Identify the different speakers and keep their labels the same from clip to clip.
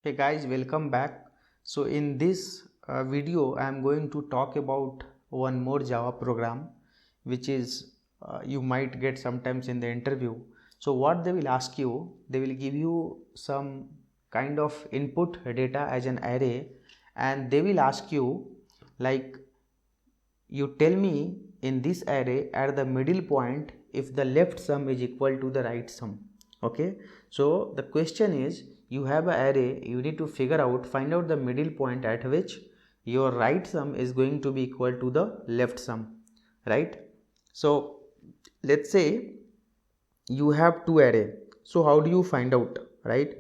Speaker 1: Hey guys, welcome back. So in this video I am going to talk about one more Java program which is you might get sometimes in the interview. So what they will ask you, they will give you some kind of input data as an array, and they will ask you like, you tell me in this array at the middle point if the left sum is equal to the right sum. Okay, so the question is, you have an array, you need to find out the middle point at which your right sum is going to be equal to the left sum, right? So let's say you have two array. So how do you find out, right?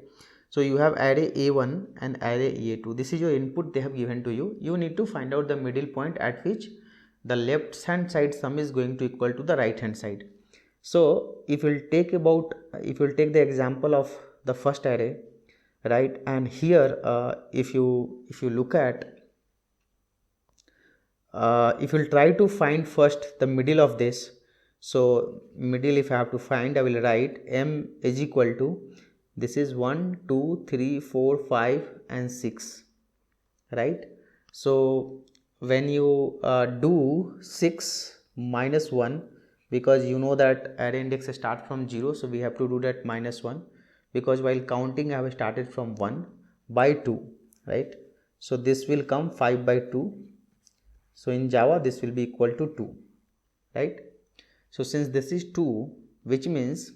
Speaker 1: So you have array a1 and array a2. This is your input they have given to you. You need to find out the middle point at which the left hand side sum is going to equal to the right hand side. So if you'll take the example of the first array, right? And here if you look at, if you'll try to find first the middle of this. So middle, if I have to find, I will write m is equal to, this is 1 2 3 4 5 and 6, right? So when you do 6 minus 1, because you know that array index start from 0, so we have to do that minus 1, because while counting I have started from 1 by 2, right? So this will come 5 by 2. So in Java this will be equal to 2, right? So since this is 2, which means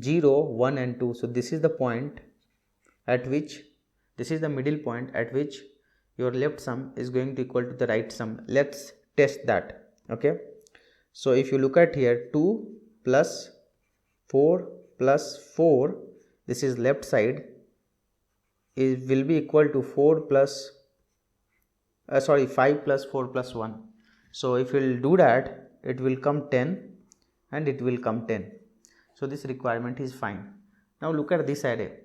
Speaker 1: 0 1 and 2, so this is the point at which, this is the middle point at which your left sum is going to equal to the right sum. Let's test that. Okay, so if you look at here, 2 plus 4 plus 4, this is left side, it will be equal to 4 plus 5 plus 4 plus 1. So if we'll do that, it will come 10 and it will come 10. So this requirement is fine. Now look at this array.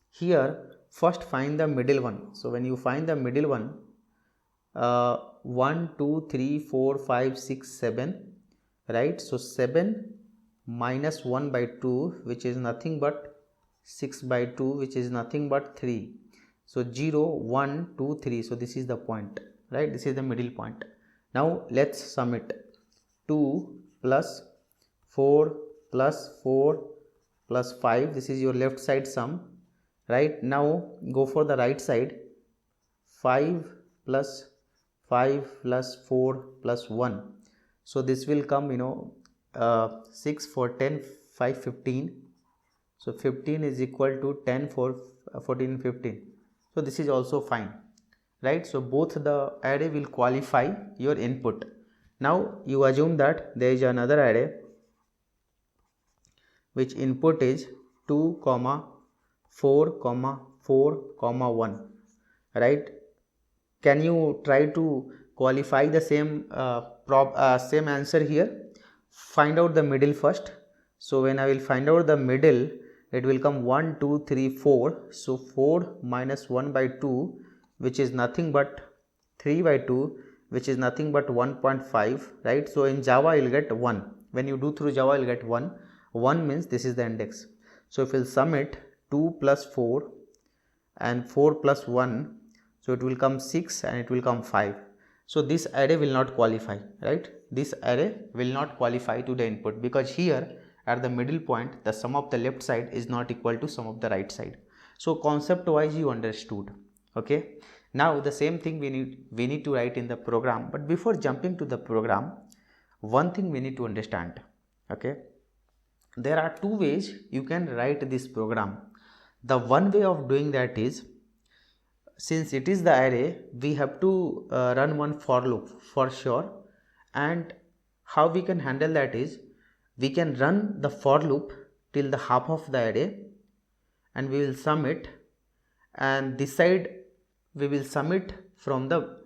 Speaker 1: Here first find the middle one. So when you find the middle one, 1 2 3 4 5 6 7, right? So 7 minus 1 by 2, which is nothing but 6 by 2, which is nothing but 3. So 0 1 2 3, so this is the point, right? This is the middle point. Now let's sum it. 2 plus 4 plus 4 plus 5, this is your left side sum, right? Now go for the right side. 5 plus 5 plus 4 plus 1, so this will come 6 for 10 5 15, so 15 is equal to 10 for 14 15. So this is also fine, right? So both the array will qualify your input. Now you assume that there is another array which input is 2 comma 4 comma 4 comma 1, right? Can you try to qualify the same same answer here? Find out the middle first. So when I will find out the middle, it will come 1 2 3 4. So 4 minus 1 by 2, which is nothing but 3 by 2, which is nothing but 1.5, right? So in Java you will get 1. When you do through Java you will get 1. 1 means this is the index. So if we will sum it, 2 plus 4 and 4 plus 1, so it will come 6 and it will come 5. So this array will not qualify, right? This array will not qualify to the input, because here at the middle point the sum of the left side is not equal to sum of the right side. So concept wise you understood. Okay, now the same thing we need to write in the program. But before jumping to the program, one thing we need to understand. Okay, there are two ways you can write this program. The one way of doing that is, since it is the array, we have to run one for loop for sure. And how we can handle that is, we can run the for loop till the half of the array and we will sum it, and this side we will sum it from the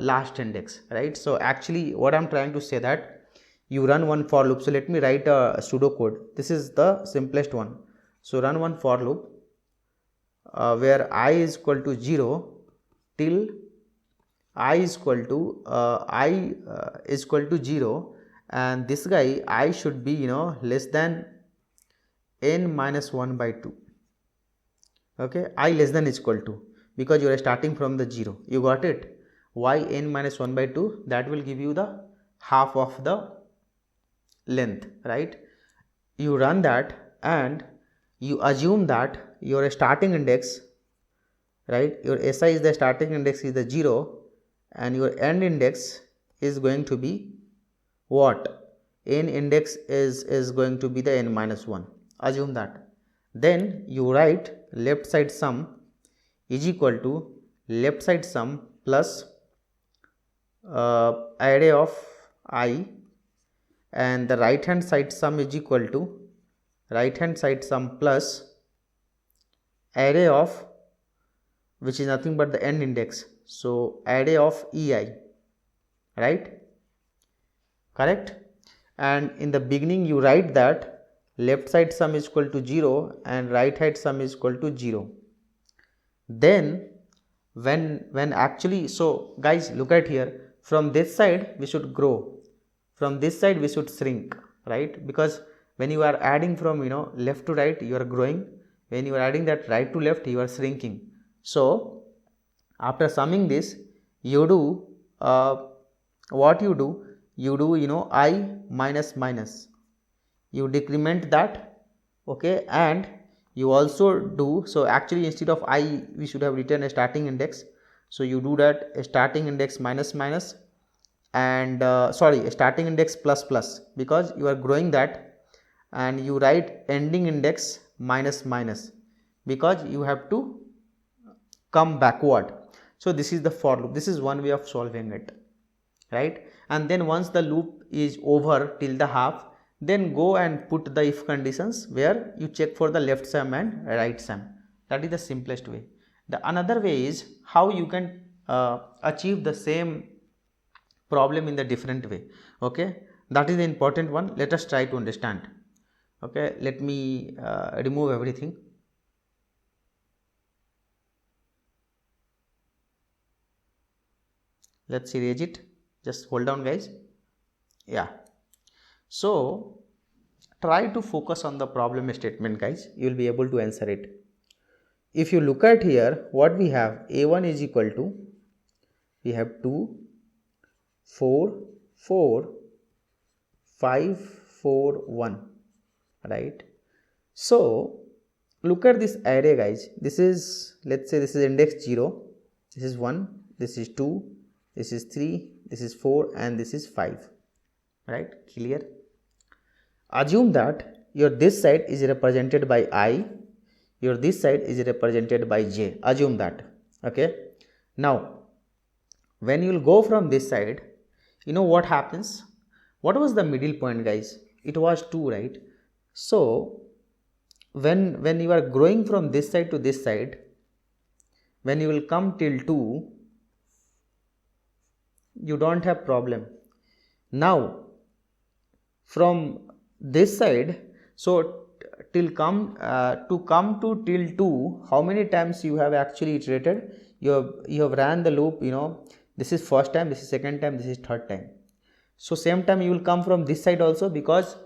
Speaker 1: last index, right? So actually what I'm trying to say that you run one for loop. So let me write a pseudo code. This is the simplest one. So run one for loop where I is equal to 0 till I is equal to 0, and this guy I should be less than n minus 1 by 2, okay, I less than is equal to, because you are starting from the 0. You got it? Yn minus 1 by 2, that will give you the half of the length, right? You run that and you assume that your starting index, right, your SI is the starting index is the 0 and your end index is going to be what? N index is going to be the n minus 1. Assume that. Then you write left side sum is equal to left side sum plus array of I, and the right hand side sum is equal to right hand side sum plus array of, which is nothing but the n index, so array of EI, right? Correct? And in the beginning you write that left side sum is equal to 0 and right hand sum is equal to 0. Then when actually, so guys look at here, from this side we should grow, from this side we should shrink, right? Because when you are adding from left to right, you are growing. When you are adding that right to left, you are shrinking. So after summing this, you do what you do, I minus minus, you decrement that, okay, and you also do, so actually instead of I we should have written a starting index, so you do that a starting index minus minus and sorry, a starting index plus plus, because you are growing that, and you write ending index minus minus, because you have to come backward. So this is the for loop. This is one way of solving it, right? And then once the loop is over till the half, then go and put the if conditions where you check for the left sum and right sum. That is the simplest way. The another way is how you can achieve the same problem in the different way, okay? That is the important one. Let us try to understand. Okay, let me remove everything. Let's erase it. Just hold on guys. Yeah, so try to focus on the problem statement guys, you will be able to answer it. If you look at here, what we have, A1 is equal to, we have 2 4 4 5 4 1, right? So look at this array guys. This is, let's say this is index 0, this is 1, this is 2, this is 3, this is 4, and this is 5, right? Clear? Assume that your this side is represented by I, your this side is represented by J. Assume that, okay? Now when you will go from this side, you know what happens? What was the middle point guys? It was 2, right? So when you are growing from this side to this side, when you will come till 2, you don't have problem. Now from this side, so till come to till 2, how many times you have actually iterated? You have ran the loop, this is first time, this is second time, this is third time. So same time you will come from this side also, because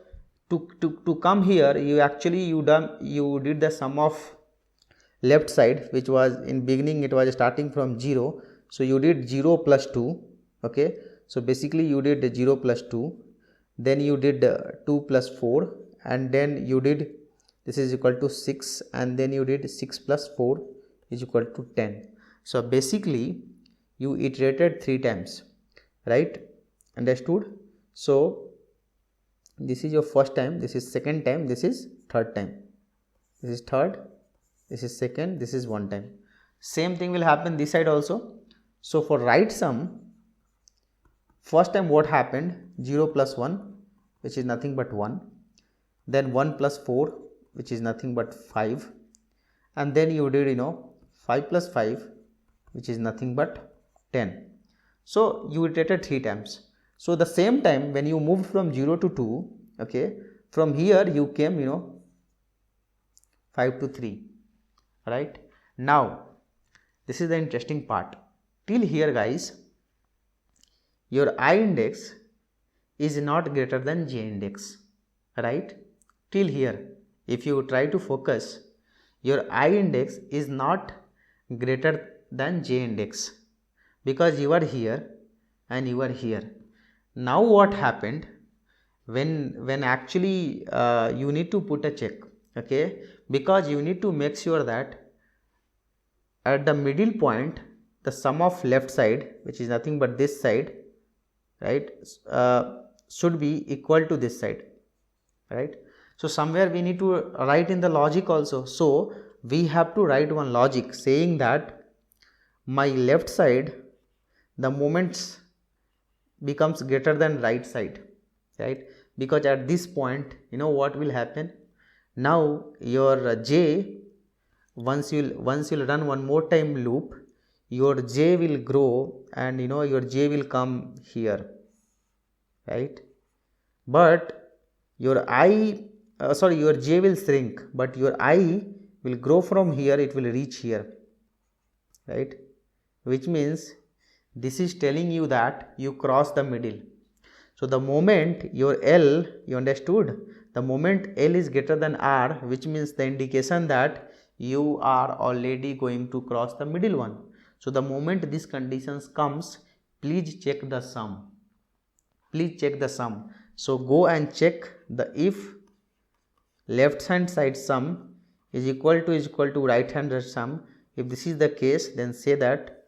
Speaker 1: to come here you actually you did the sum of left side, which was in beginning it was starting from 0, so you did 0 plus 2, okay? So basically you did 0 plus 2, then you did 2 plus 4, and then you did, this is equal to 6, and then you did 6 plus 4 is equal to 10. So basically you iterated 3 times, right? Understood? So this is your first time, this is second time, this is third time, this is third, this is second, this is one time. Same thing will happen this side also. So for right sum, first time what happened, 0 plus 1, which is nothing but 1, then 1 plus 4, which is nothing but 5, and then you did 5 plus 5, which is nothing but 10. So you iterated 3 times. So the same time when you moved from 0 to 2, okay, from here you came 5 to 3, right? Now this is the interesting part. Till here guys, your I index is not greater than J index, right? Till here if you try to focus, your I index is not greater than j index, because you are here and you are here. Now what happened, when actually you need to put a check, okay, because you need to make sure that at the middle point the sum of left side, which is nothing but this side, right, should be equal to this side, right. So somewhere we need to write in the logic also. So we have to write one logic saying that my left side, the moments becomes greater than right side, right, because at this point you know what will happen. Now your j, once you'll run one more time loop, your j will grow and you know your j will come here, right, but your I your j will shrink, but your I will grow from here, it will reach here, right, which means this is telling you that you cross the middle. So the moment your L, you understood, the moment L is greater than R, which means the indication that you are already going to cross the middle one. So the moment these conditions comes, please check the sum. Please check the sum. So go and check the if left hand side sum is equal to right hand sum. If this is the case, then say that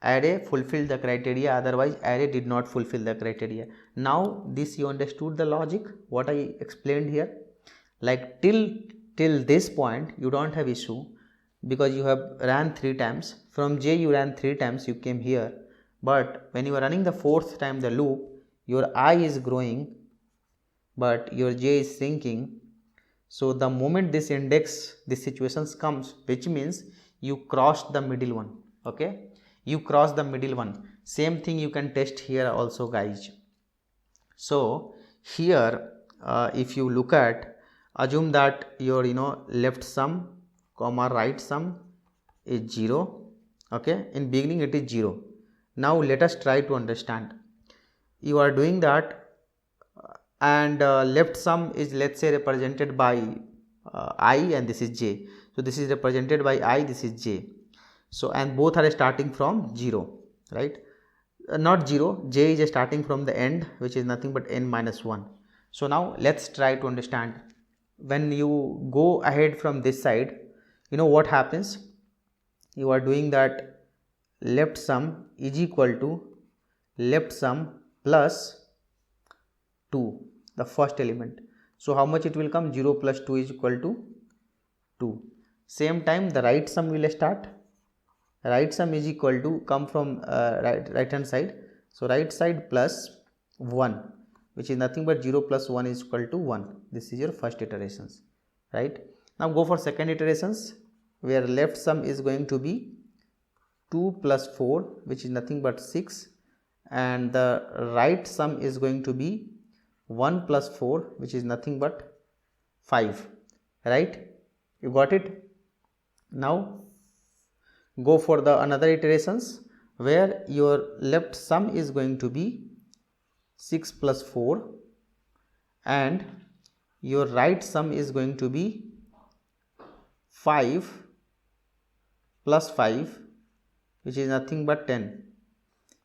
Speaker 1: array fulfilled the criteria, otherwise array did not fulfill the criteria. Now this you understood the logic what I explained here. Like till this point you don't have issue, because you have ran 3 times. From j you ran 3 times, you came here, but when you are running the 4th time the loop, your I is growing but your j is shrinking. So the moment this index, this situations comes, which means you crossed the middle one, okay, you cross the middle one. Same thing you can test here also, guys. So here if you look at, assume that your left sum comma right sum is 0, okay, in beginning it is 0. Now let us try to understand. You are doing that and left sum is, let's say, represented by I and this is j. So this is represented by I, this is j. So and both are starting from 0, right, not 0, j is starting from the end, which is nothing but n minus 1. So now let's try to understand. When you go ahead from this side, you know what happens, you are doing that left sum is equal to left sum plus 2, the first element. So how much it will come, 0 plus 2 is equal to 2. Same time the right sum will start. Right sum is equal to come from right hand side. So right side plus 1, which is nothing but 0 plus 1 is equal to 1. This is your first iterations, right. Now go for second iterations, where left sum is going to be 2 plus 4, which is nothing but 6, and the right sum is going to be 1 plus 4, which is nothing but 5, right. You got it. Now go for the another iterations, where your left sum is going to be 6 plus 4 and your right sum is going to be 5 plus 5, which is nothing but 10.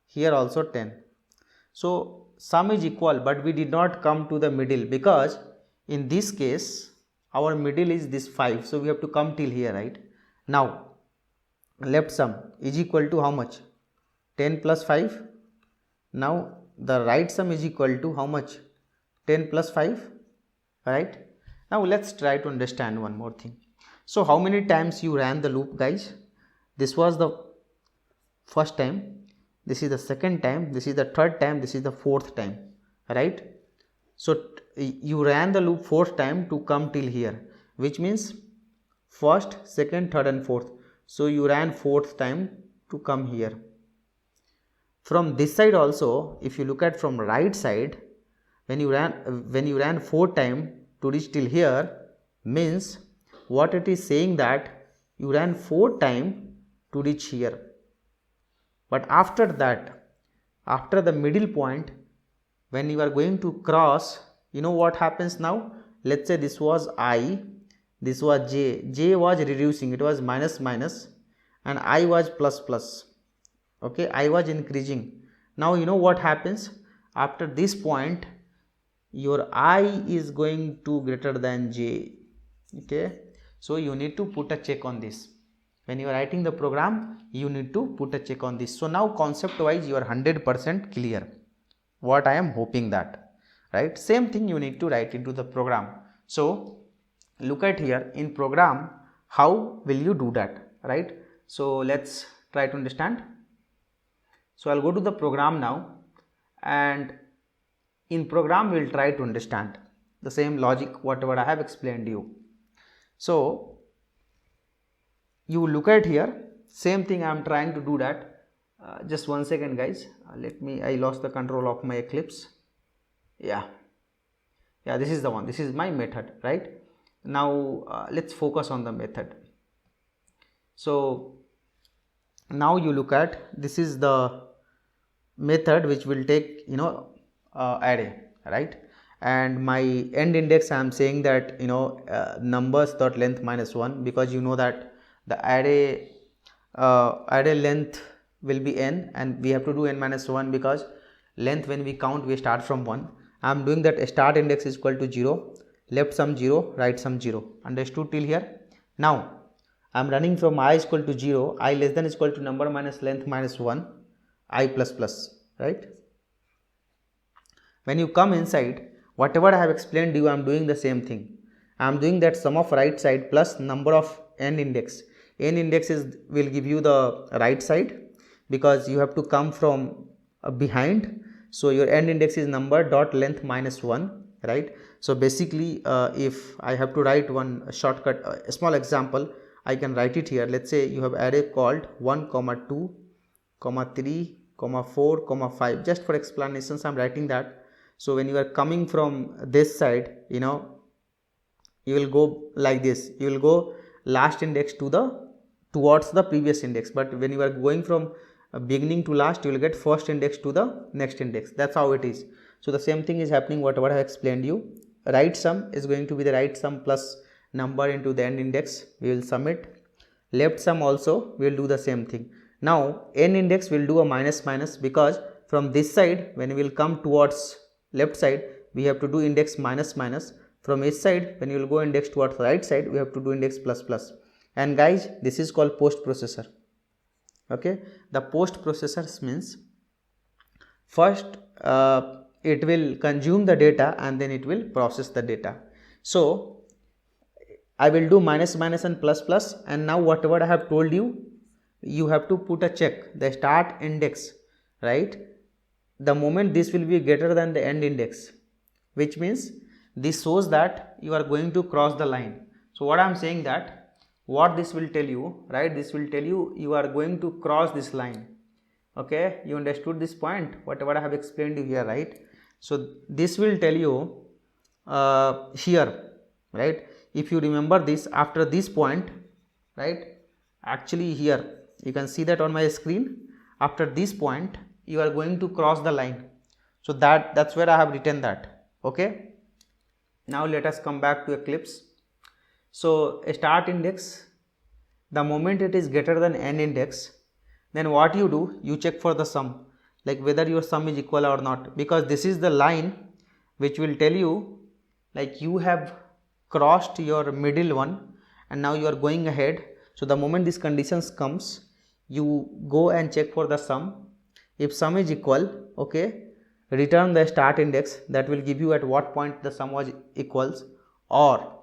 Speaker 1: Here also 10. So sum is equal, but we did not come to the middle, because in this case our middle is this 5, so we have to come till here, right. Now left sum is equal to how much, 10 plus 5. Now the right sum is equal to how much, 10 plus 5, right. Now let's try to understand one more thing. So how many times you ran the loop, guys? This was the first time, this is the second time, this is the third time, this is the fourth time, right. So you ran the loop 4th time to come till here, which means first, second, third and fourth. So you ran 4th time to come here. From this side also, if you look at from right side, when you ran 4 time to reach till here, means what it is saying that you ran 4 time to reach here. But after that, after the middle point, when you are going to cross, you know what happens now. Let's say this was I, this was j was reducing, it was minus minus, and I was plus plus. Okay, I was increasing. Now you know what happens after this point, your I is going to greater than j. Okay, so you need to put a check on this. When you are writing the program, you need to put a check on this. So now concept wise you are 100% clear, what I am hoping that, right? Same thing you need to write into the program. So look at here in program, how will you do that, right? So let's try to understand. So I'll go to the program now, and in program we'll try to understand the same logic whatever I have explained to you. So you look at here, same thing I am trying to do that. Just one second guys, I lost the control of my Eclipse. Yeah, this is the one, this is my method, right? Now let's focus on the method. So now you look at, this is the method which will take, you know, array, right? And my end index I am saying that, you know, numbers dot length minus 1, because you know that the array length will be n, and we have to do n minus 1 because length when we count we start from 1. I am doing that start index is equal to 0, left some 0, right some 0. Understood till here? Now I am running from I is equal to 0, I less than is equal to number minus length minus 1, I plus plus, right? When you come inside, whatever I have explained to you, I am doing the same thing. I am doing that sum of right side plus number of n index. N index will give you the right side, because you have to come from behind. So your n index is number dot length minus 1, right? So basically if I have to write one shortcut, a small example, I can write it here. Let's say you have array called 1, 2, 3, 4, 5. Just for explanations I am writing that. So when you are coming from this side, you know, you will go like this, you will go last index towards the previous index, but when you are going from beginning to last, you will get first index to the next index. That's how it is. So the same thing is happening whatever I have explained you. Right sum is going to be the right sum plus number into the end index, we will sum it. Left sum also we will do the same thing. Now n index will do a minus minus, because from this side when we will come towards left side, we have to do index minus minus. From each side when you will go index towards the right side, we have to do index plus plus. And guys, this is called post processor. Okay, the post processors means first it will consume the data and then it will process the data. So I will do minus minus and plus plus, and now whatever I have told you, you have to put a check, the start index, right? The moment this will be greater than the end index, which means this shows that you are going to cross the line. So what I am saying that, what this will tell you, right? This will tell you you are going to cross this line. Okay, you understood this point, whatever I have explained to you here, right? So this will tell you here, right? If you remember this, after this point, right, actually here you can see that on my screen, after this point you are going to cross the line. So that's where I have written that. Okay, now let us come back to Eclipse. So start index, the moment it is greater than n index, then what you do, you check for the sum, like whether your sum is equal or not, because this is the line which will tell you like you have crossed your middle one and now you are going ahead. So the moment this conditions comes, you go and check for the sum. If sum is equal, okay, return the start index, that will give you at what point the sum was equals. Or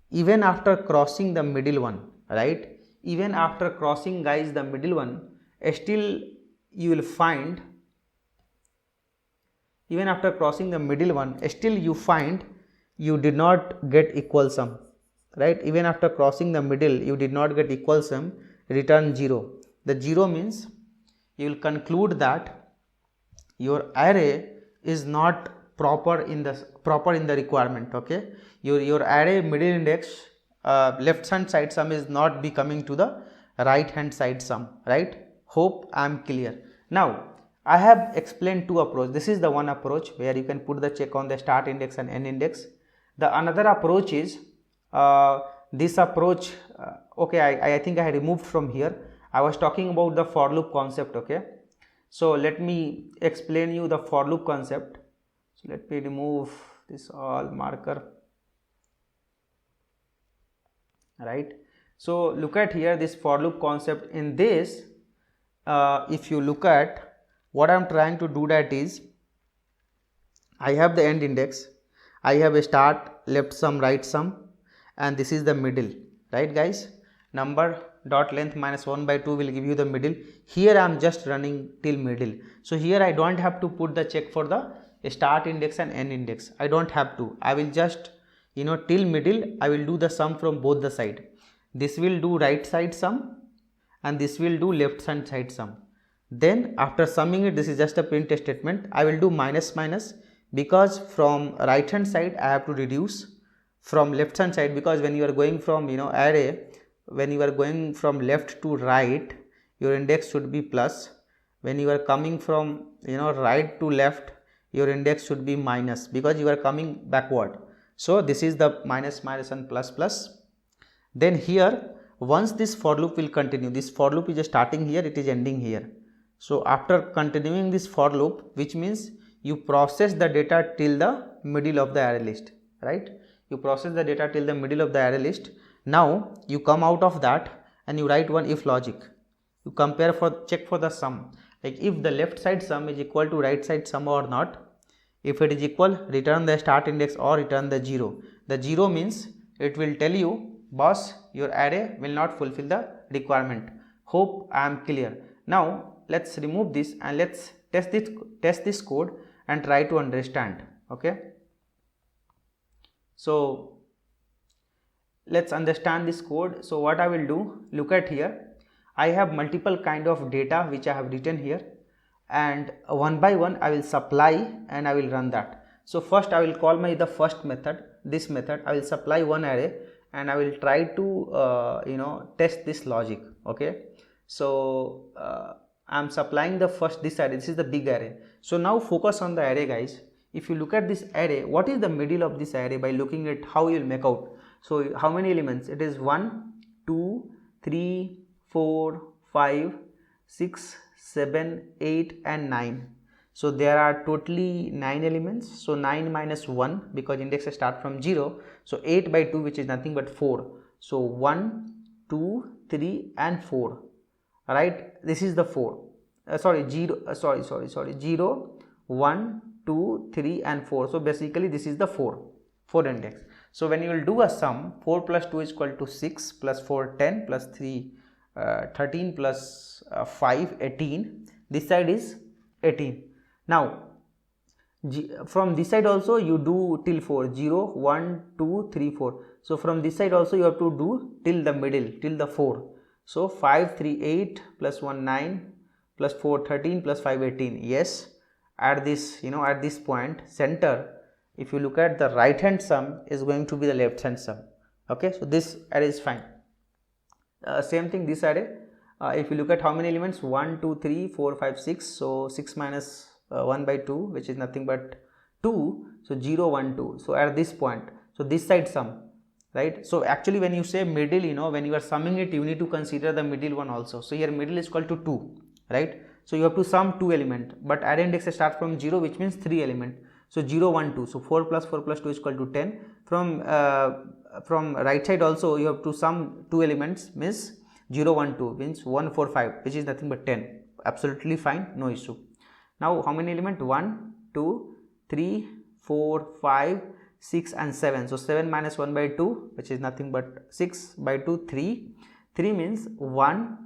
Speaker 1: even after crossing the middle one, right, even after crossing guys the middle one, still you will find, even after crossing the middle one, still you find you did not get equal sum, right? Even after crossing the middle you did not get equal sum, return 0. The 0 means you will conclude that your array is not proper in the requirement. Okay, your array middle index left hand side sum is not be coming to the right hand side sum, right? Hope I am clear. Now I have explained two approaches. This is the one approach where you can put the check on the start index and end index. The another approach is this approach, okay, I think I removed from here. I was talking about the for loop concept. Okay, so let me explain you the for loop concept. So let me remove this all marker, right? So look at here, this for loop concept. In this, if you look at what I am trying to do, that is, I have the end index, I have a start, left sum, right sum, and this is the middle, right guys? Number dot length minus 1 by 2 will give you the middle. Here I am just running till middle. So here I don't have to put the check for the start index and end index. I don't have to. I will just, till middle I will do the sum from both the side. This will do right side sum and this will do left hand side sum. Then after summing it, this is just a print statement. I will do minus minus, because from right hand side I have to reduce from left hand side, because when you are going from array, when you are going from left to right, your index should be plus. When you are coming from right to left, your index should be minus, because you are coming backward. So this is the minus minus and plus plus. Then here, once this for loop will continue, this for loop is starting here, it is ending here. So after continuing this for loop, which means you process the data till the middle of the array list, right? You process the data till the middle of the array list. Now you come out of that and you write one if logic. You compare for, check for the sum, like if the left side sum is equal to right side sum or not. If it is equal, return the start index or return the 0. The 0 means it will tell you, boss, your array will not fulfill the requirement. Hope I am clear. Now let's remove this and let's test this code and try to understand. Okay, so let's understand this code. So what I will do, look at here, I have multiple kind of data which I have written here, and one by one I will supply and I will run that. So first I will call the first method, this method. I will supply one array and I will try to test this logic. Okay, so I am supplying the first this array, this is the big array. So now focus on the array, guys. If you look at this array, what is the middle of this array? By looking at how you will make out. So how many elements? It is 1, 2, 3, 4, 5, 6, 7, 8 and 9. So there are totally 9 elements. So 9 minus 1, because index start from 0. So 8 by 2, which is nothing but 4. So 1, 2, 3 and 4. Right, this is the 4. 0, 1, 2, 3 and 4. So basically this is the 4 index. So when you will do a sum, 4 plus 2 is equal to 6, plus 4 10, plus 3 13, plus 5 18. This side is 18. Now from this side also you do till 4, 0, 1, 2, 3, 4. So from this side also you have to do till the middle, till the 4. So 5 3 8 plus 1 9 plus 4 13 plus 5 18. Yes, at this at this point center, if you look at the right hand sum is going to be the left hand sum. Okay, so this array is fine. Same thing this array, if you look at how many elements, 1 2 3 4 5 6. So 6 minus 1 by 2, which is nothing but 2. So 0 1 2. So at this point, so this side sum, right? So actually when you say middle, when you are summing it, you need to consider the middle one also. So here middle is equal to 2, right? So you have to sum 2 element, but array index starts from 0, which means 3 element. So 0 1 2. So 4 plus 2 is equal to 10. From right side also you have to sum 2 elements, means 0 1 2 means 1 4 5, which is nothing but 10. Absolutely fine, no issue. Now how many elements? 1 2 3 4 5 6 and 7. So 7 minus 1 by 2, which is nothing but 6 by 2 3. 3 means 1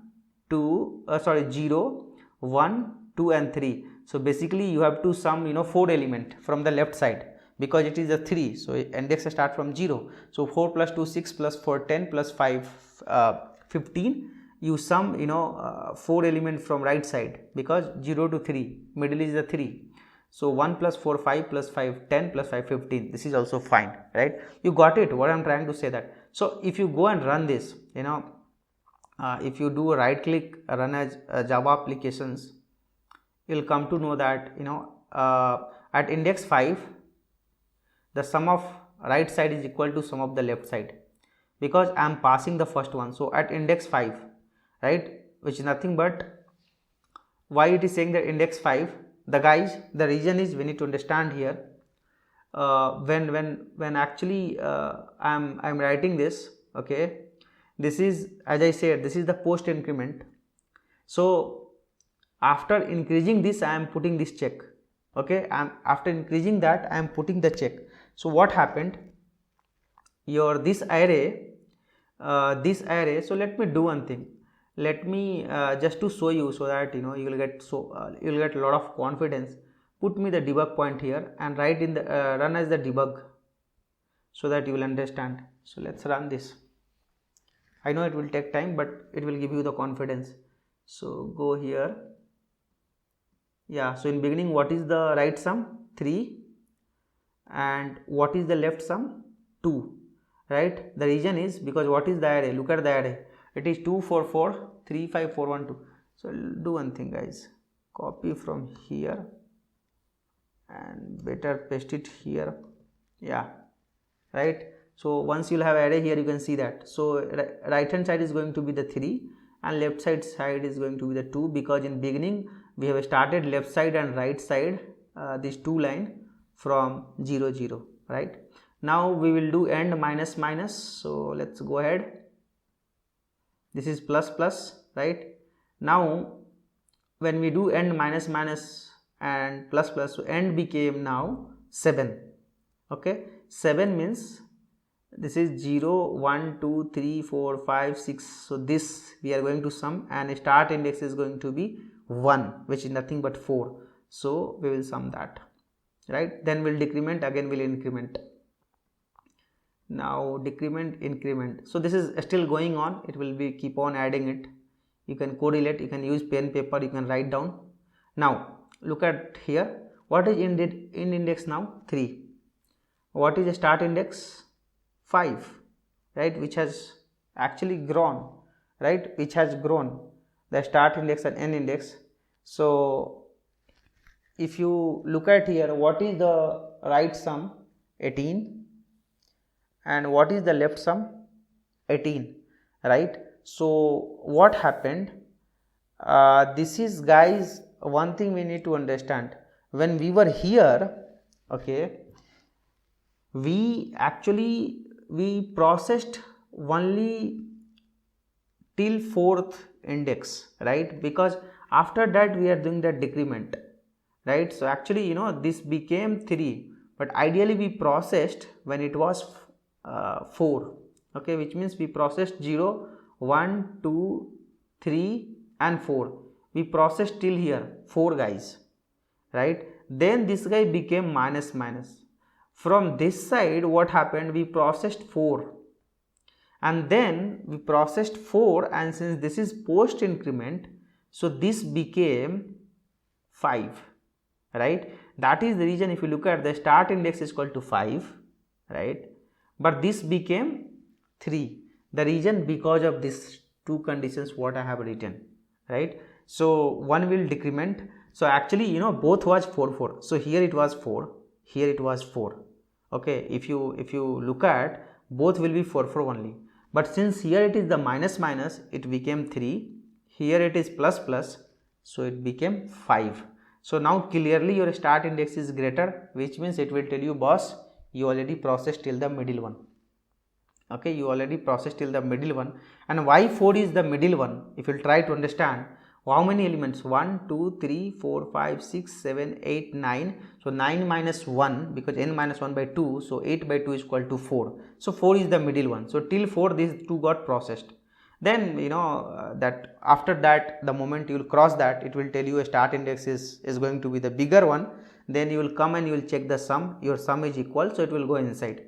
Speaker 1: 2 0 1 2 and 3. So basically you have to sum 4 element from the left side, because it is a 3. So index start from 0. So 4 plus 2 6 plus 4 10 plus 5 15. You sum 4 element from right side, because 0 to 3, middle is the 3. So 1 plus 4 5 plus 5 10 plus 5 15. This is also fine, right? You got it, what I am trying to say that. So if you go and run this, if you do a right click, run as Java applications, you will come to know that at index 5 the sum of right side is equal to sum of the left side. because I am passing the first one. So at index 5, right, which is nothing but, why it is saying that index 5, the reason is we need to understand here. When actually I'm writing this, okay, this is, as I said, this is the post increment. So after increasing this, I am putting this check, okay, after increasing that I am putting the check. So what happened, your this array, so let me do one thing. Let me just to show you, so that you know you will get a lot of confidence. Put me the debug point here and write in the run as the debug, so that you will understand. So let's run this. I know it will take time, but it will give you the confidence. So go here. Yeah, so in beginning, what is the right sum? 3. And what is the left sum? 2. Right, the reason is because what is the array? Look at the array, it is 2 4 4 3 5 4 1 2. So do one thing, guys, copy from here and better paste it here. Yeah, right. So once you'll have array here, you can see that. So right hand side is going to be the 3 and left side is going to be the 2, because in beginning we have started left side and right side, these two line from 0 0, right. Now we will do AND minus minus. So let's go ahead. This is plus plus, right. Now when we do AND minus minus and plus plus, so AND became now 7. Okay, 7 means this is 0 1 2 3 4 5 6. So this we are going to sum, and start index is going to be 1, which is nothing but 4. So we will sum that, right. Then we'll decrement, again we'll increment. Now decrement, increment. So this is still going on, it will be keep on adding it. You can correlate, you can use pen paper, you can write down. Now look at here, what is in index now? 3. What is the start index? 5, right, which has actually grown, right, which has grown the start index and end index. So if you look at here, what is the right sum? 18. And what is the left sum? 18, right. So what happened, this is, guys, one thing we need to understand. When we were here, okay, we processed only till 4th index, right, because after that we are doing the decrement, right. So actually, you know, this became 3, but ideally we processed when it was 4, okay, which means we processed 0 1 2 3 and 4. We processed till here 4, guys, right. Then this guy became minus minus. From this side, what happened, we processed 4, and then we processed 4, and since this is post increment, so this became 5, right. That is the reason, if you look at the start index is equal to 5, right, but this became 3. The reason, because of these two conditions what I have written, right. So one will decrement. So actually, you know, both was 4 4. So here it was 4, here it was 4. Okay, if you look at, both will be 4 4 only, but since here it is the minus minus, it became 3. Here it is plus plus, so it became 5. So now clearly your start index is greater, which means it will tell you, boss, you already processed till the middle one. Okay, you already processed till the middle one. And why 4 is the middle one? If you try to understand, how many elements? 1 2 3 4 5 6 7 8 9. So 9 minus 1, because n minus 1 by 2, so 8 by 2 is equal to 4. So 4 is the middle one. So till 4 these two got processed. Then you know that after that, the moment you will cross that, it will tell you a start index is going to be the bigger one. Then you will come and you will check the sum. Your sum is equal, so it will go inside.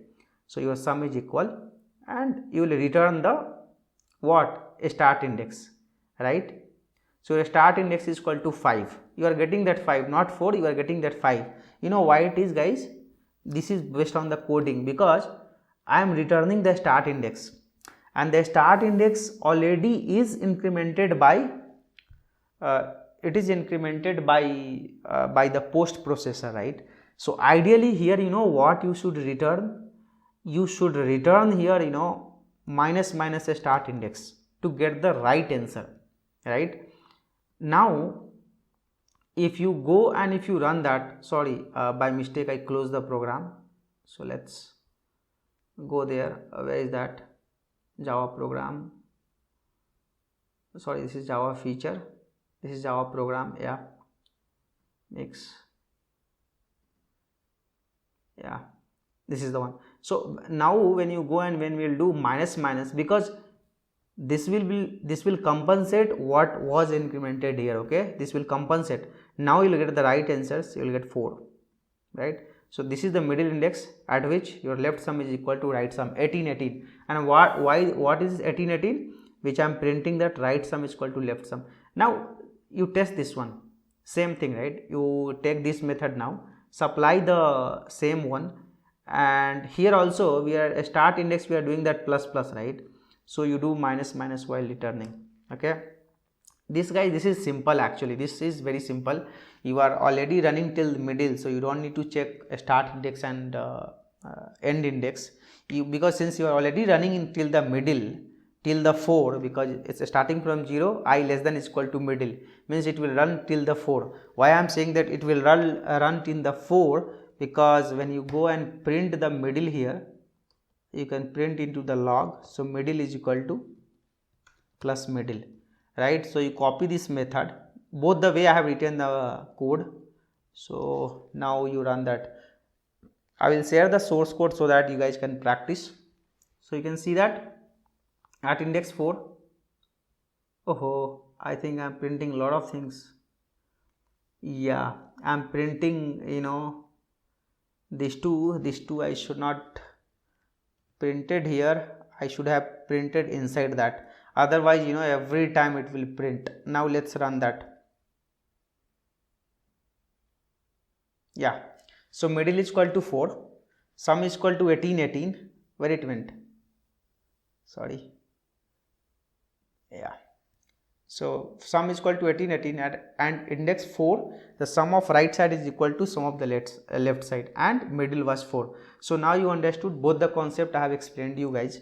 Speaker 1: So your sum is equal, and you will return the what? A start index, right. So your start index is equal to 5. You are getting that 5, not 4, you are getting that 5. You know why it is, guys? This is based on the coding, because I am returning the start index, and the start index already is incremented by by the post processor, right. So ideally here, you know what you should return? You should return here, you know, minus minus a start index to get the right answer, right? Now if you go and if you run that, sorry, by mistake I closed the program, so let's go there. Where is that? Java program, sorry, this is Java feature, this is Java program, yeah, mix, yeah, this is the one. So now when you go and when we will do minus minus, because this will compensate what was incremented here, okay, this will compensate. Now you will get the right answers, you will get 4, right? So this is the middle index at which your left sum is equal to right sum 18 18. And what is 18 18, which I am printing that right sum is equal to left sum. Now you test this one, same thing, right? You take this method, now supply the same one, and here also we are a start index, we are doing that plus plus, right? So you do minus minus while returning, okay? This guy, this is simple, actually this is very simple. You are already running till the middle, so you don't need to check a start index and end index, because since you are already running in till the middle, till the 4, because it's starting from 0, I less than is equal to middle, means it will run till the 4. Why I am saying that it will run till the 4? Because when you go and print the middle here, you can print into the log, so middle is equal to plus middle, right? So you copy this method, both the way I have written the code. So now you run that. I will share the source code so that you guys can practice. So you can see that at index 4, oh, I think I'm printing a lot of things. Yeah, I'm printing, you know, these two I should not printed here, I should have printed inside that, otherwise, you know, every time it will print. Now let's run that. Yeah, so middle is equal to 4, sum is equal to 18 18, where it went, sorry, yeah, so sum is equal to 18 18 and index 4, the sum of right side is equal to sum of the left side, and middle was 4. So now you understood both the concept I have explained you guys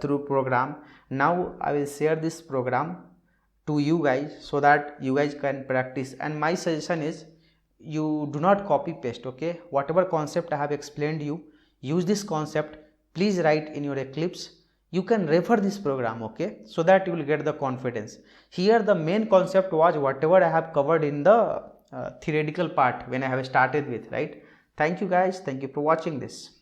Speaker 1: through program. Now I will share this program to you guys so that you guys can practice, and my suggestion is you do not copy paste, okay? Whatever concept I have explained you, use this concept, please write in your Eclipse. You can refer this program, okay, so that you will get the confidence. Here the main concept was whatever I have covered in the theoretical part when I have started with, right? Thank you guys, thank you for watching this.